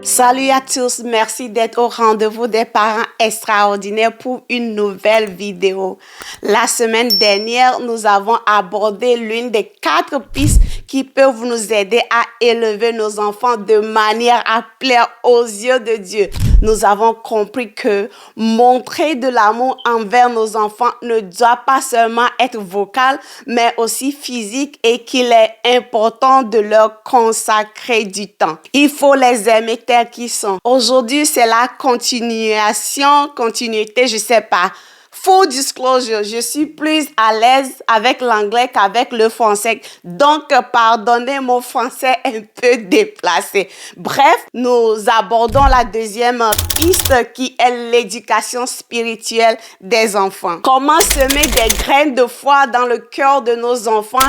Salut à tous, merci d'être au rendez-vous des parents extraordinaires pour une nouvelle vidéo. La semaine dernière, nous avons abordé l'une des 4 pistes qui peuvent nous aider à élever nos enfants de manière à plaire aux yeux de Dieu. Nous avons compris que montrer de l'amour envers nos enfants ne doit pas seulement être vocal, mais aussi physique et qu'il est important de leur consacrer du temps. Il faut les aimer tels qu'ils sont. Aujourd'hui, c'est la continuité, je sais pas. Full disclosure, je suis plus à l'aise avec l'anglais qu'avec le français. Donc, pardonnez mon français un peu déplacé. Bref, nous abordons la deuxième piste qui est l'éducation spirituelle des enfants. Comment semer des graines de foi dans le cœur de nos enfants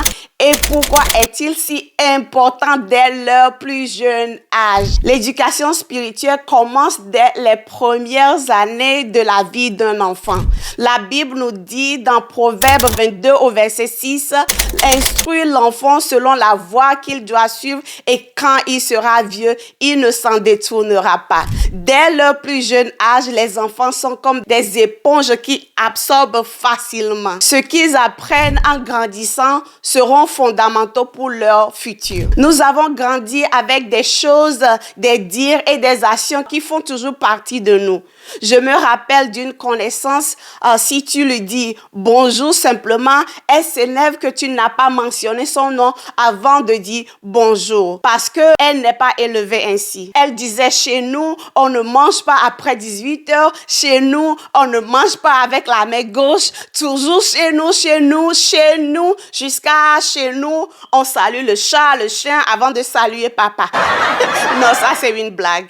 et pourquoi est-il si important dès leur plus jeune âge? L'éducation spirituelle commence dès les premières années de la vie d'un enfant. La Bible nous dit dans Proverbe 22 au verset 6, « Instruis l'enfant selon la voie qu'il doit suivre et quand il sera vieux, il ne s'en détournera pas. » Dès leur plus jeune âge, les enfants sont comme des éponges qui absorbent facilement. Ce qu'ils apprennent en grandissant seront fondamentaux pour leur futur. Nous avons grandi avec des choses, des dires et des actions qui font toujours partie de nous. Je me rappelle d'une connaissance, si tu lui dis bonjour simplement, elle s'énerve que tu n'as pas mentionné son nom avant de dire bonjour parce que elle n'est pas élevée ainsi. Elle disait chez nous, on ne mange pas après 18 heures, chez nous, on ne mange pas avec la main gauche, toujours chez nous, jusqu'à chez nous, on salue le chat, le chien avant de saluer papa. Non, ça c'est une blague.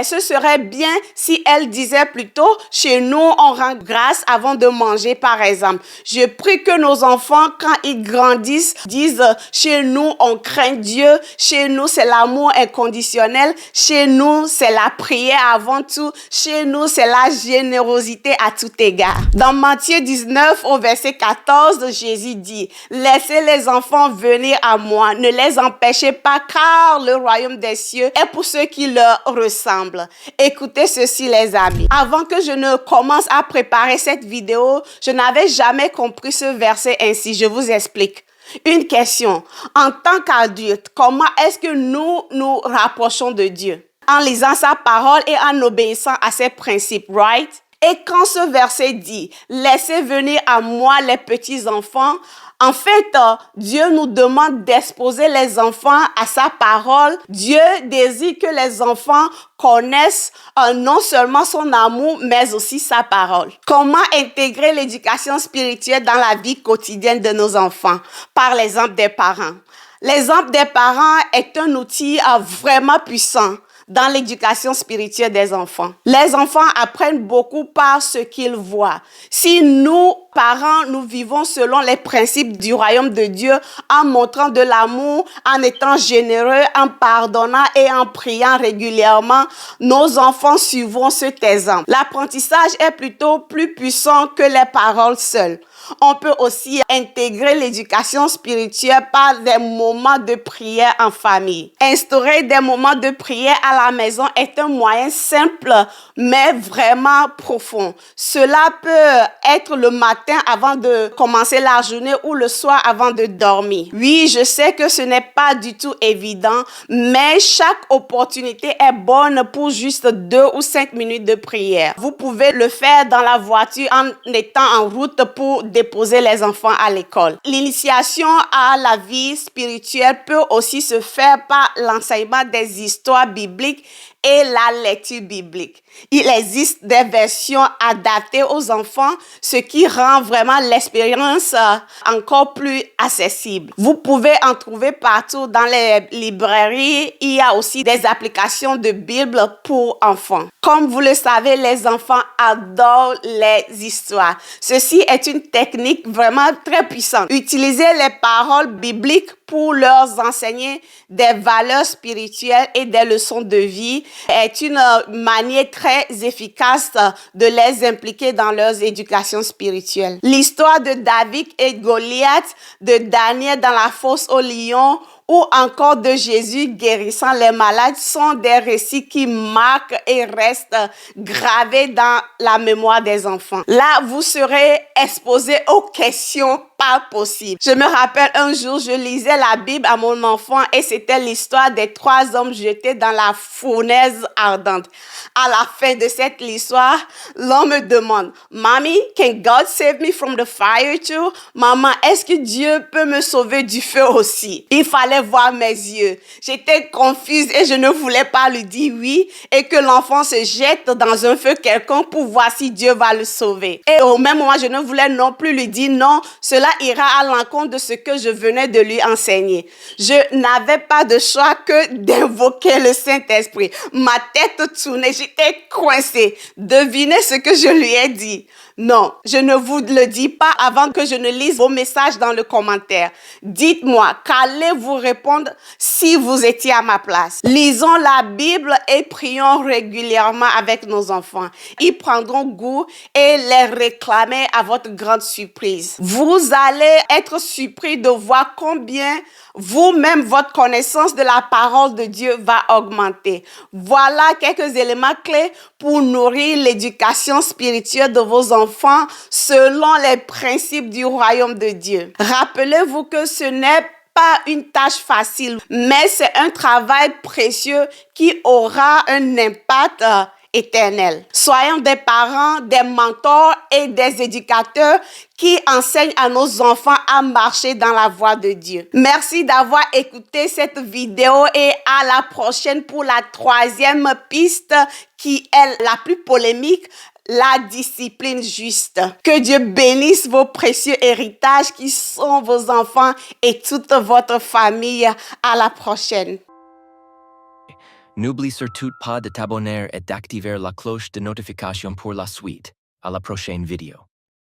Ce serait bien si elle disait plutôt, chez nous, on rend grâce avant de manger, par exemple. Je prie que nos enfants, quand ils grandissent, disent, chez nous, on craint Dieu, chez nous, c'est l'amour inconditionnel, chez nous, c'est la prière avant tout, chez nous, c'est la générosité à tout égard. Dans Matthieu 19, au verset 14, Jésus dit, « Laissez les enfants venir à moi, ne les empêchez pas, car le royaume des cieux est pour ceux qui leur ressemblent. » Écoutez ceci, les amis. Avant que je ne commence à préparer cette vidéo, je n'avais jamais compris ce verset ainsi. Je vous explique. Une question. En tant qu'adulte, comment est-ce que nous nous rapprochons de Dieu? En lisant sa parole et en obéissant à ses principes, right? Et quand ce verset dit « Laissez venir à moi les petits-enfants », en fait, Dieu nous demande d'exposer les enfants à sa parole. Dieu désire que les enfants connaissent non seulement son amour, mais aussi sa parole. Comment intégrer l'éducation spirituelle dans la vie quotidienne de nos enfants? Par l'exemple des parents. L'exemple des parents est un outil vraiment puissant dans l'éducation spirituelle des enfants. Les enfants apprennent beaucoup par ce qu'ils voient. Si nous, parents, nous vivons selon les principes du royaume de Dieu, en montrant de l'amour, en étant généreux, en pardonnant et en priant régulièrement, nos enfants suivront cet exemple. L'apprentissage est plutôt plus puissant que les paroles seules. On peut aussi intégrer l'éducation spirituelle par des moments de prière en famille. Instaurer des moments de prière à la maison est un moyen simple, mais vraiment profond. Cela peut être le matin avant de commencer la journée ou le soir avant de dormir. Oui, je sais que ce n'est pas du tout évident, mais chaque opportunité est bonne pour juste 2 ou 5 minutes de prière. Vous pouvez le faire dans la voiture en étant en route pour déposer les enfants à l'école. L'initiation à la vie spirituelle peut aussi se faire par l'enseignement des histoires bibliques et la lecture biblique. Il existe des versions adaptées aux enfants, ce qui rend vraiment l'expérience encore plus accessible. Vous pouvez en trouver partout dans les librairies. Il y a aussi des applications de Bible pour enfants. Comme vous le savez, les enfants adorent les histoires. Ceci est une technique vraiment très puissante. Utiliser les paroles bibliques pour leur enseigner des valeurs spirituelles et des leçons de vie est une manière très efficace de les impliquer dans leur éducation spirituelle. L'histoire de David et Goliath, de Daniel dans la fosse au lion ou encore de Jésus guérissant les malades sont des récits qui marquent et restent gravés dans la mémoire des enfants. Là, vous serez exposé aux questions pas possibles. Je me rappelle un jour, je lisais la Bible à mon enfant et c'était l'histoire des 3 hommes jetés dans la fournaise ardente. À la fin de cette histoire, l'homme me demande, Mommy, can God save me from the fire too? Maman, est-ce que Dieu peut me sauver du feu aussi? Il fallait voir mes yeux. J'étais confuse et je ne voulais pas lui dire oui et que l'enfant se jette dans un feu quelconque pour voir si Dieu va le sauver. Et au même moment, je ne voulais non plus lui dire non, cela ira à l'encontre de ce que je venais de lui enseigner. Je n'avais pas de choix que d'invoquer le Saint-Esprit. Ma tête tournait, j'étais coincée. Devinez ce que je lui ai dit. Non, je ne vous le dis pas avant que je ne lise vos messages dans le commentaire. Dites-moi, qu'allez-vous répondre si vous étiez à ma place? Lisons la Bible et prions régulièrement avec nos enfants. Ils prendront goût et les réclamer à votre grande surprise. Vous allez être surpris de voir combien vous-même, votre connaissance de la parole de Dieu va augmenter. Voilà quelques éléments clés pour nourrir l'éducation spirituelle de vos enfants selon les principes du royaume de Dieu. Rappelez-vous que ce n'est pas une tâche facile, mais c'est un travail précieux qui aura un impact éternel. Soyons des parents, des mentors et des éducateurs qui enseignent à nos enfants à marcher dans la voie de Dieu. Merci d'avoir écouté cette vidéo et à la prochaine pour la 3e piste qui est la plus polémique, la discipline juste. Que Dieu bénisse vos précieux héritages qui sont vos enfants et toute votre famille. À la prochaine. N'oublie surtout pas de t'abonner et d'activer la cloche de notification pour la suite. À la prochaine vidéo.